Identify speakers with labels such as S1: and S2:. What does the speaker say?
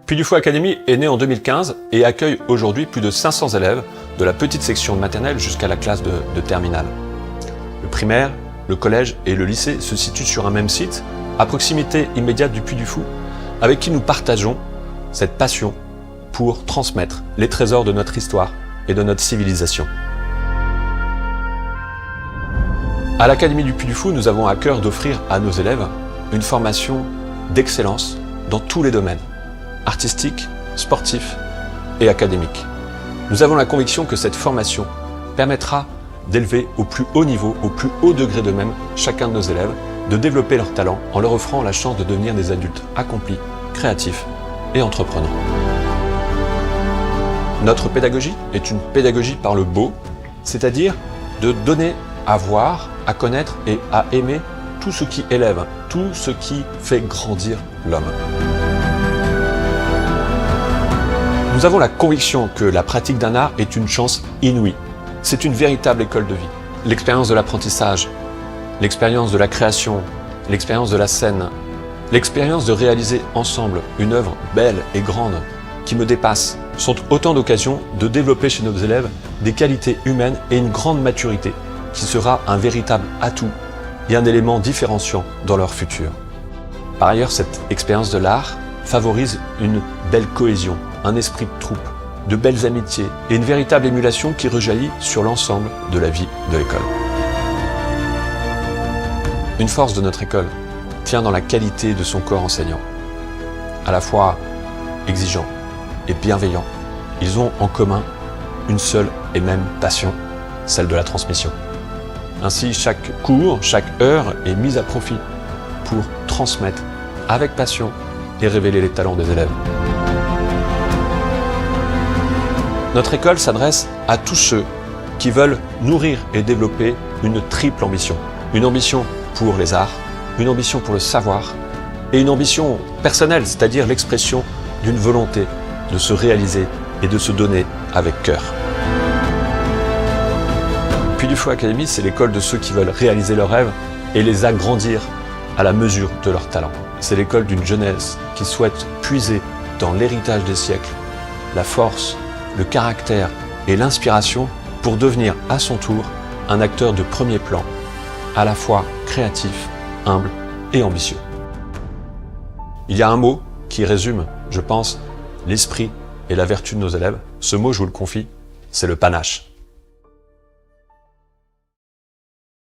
S1: Puy du Fou Academy est né en 2015 et accueille aujourd'hui plus de 500 élèves de la petite section de maternelle jusqu'à la classe de terminale. Le primaire, le collège et le lycée se situent sur un même site, à proximité immédiate du Puy du Fou, avec qui nous partageons cette passion pour transmettre les trésors de notre histoire et de notre civilisation. À l'Académie du Puy du Fou, nous avons à cœur d'offrir à nos élèves une formation d'excellence dans tous les domaines, artistiques, sportifs et académiques. Nous avons la conviction que cette formation permettra d'élever au plus haut niveau, au plus haut degré d'eux-mêmes, chacun de nos élèves, de développer leurs talents en leur offrant la chance de devenir des adultes accomplis, créatifs et entreprenants. Notre pédagogie est une pédagogie par le beau, c'est-à-dire de donner à voir, à connaître et à aimer tout ce qui élève, tout ce qui fait grandir l'homme. Nous avons la conviction que la pratique d'un art est une chance inouïe. C'est une véritable école de vie. L'expérience de l'apprentissage, l'expérience de la création, l'expérience de la scène, l'expérience de réaliser ensemble une œuvre belle et grande qui me dépasse, sont autant d'occasions de développer chez nos élèves des qualités humaines et une grande maturité qui sera un véritable atout et un élément différenciant dans leur futur. Par ailleurs, cette expérience de l'art favorise une belle cohésion, un esprit de troupe, de belles amitiés et une véritable émulation qui rejaillit sur l'ensemble de la vie de l'école. Une force de notre école tient dans la qualité de son corps enseignant. À la fois exigeant et bienveillant, ils ont en commun une seule et même passion, celle de la transmission. Ainsi, chaque cours, chaque heure est mise à profit pour transmettre avec passion et révéler les talents des élèves. Notre école s'adresse à tous ceux qui veulent nourrir et développer une triple ambition. Une ambition pour les arts, une ambition pour le savoir et une ambition personnelle, c'est-à-dire l'expression d'une volonté de se réaliser et de se donner avec cœur. Puy du Fou Academy, c'est l'école de ceux qui veulent réaliser leurs rêves et les agrandir à la mesure de leurs talents. C'est l'école d'une jeunesse qui souhaite puiser dans l'héritage des siècles la force, le caractère et l'inspiration pour devenir à son tour un acteur de premier plan, à la fois créatif, humble et ambitieux. Il y a un mot qui résume, je pense, l'esprit et la vertu de nos élèves. Ce mot, je vous le confie, c'est le panache.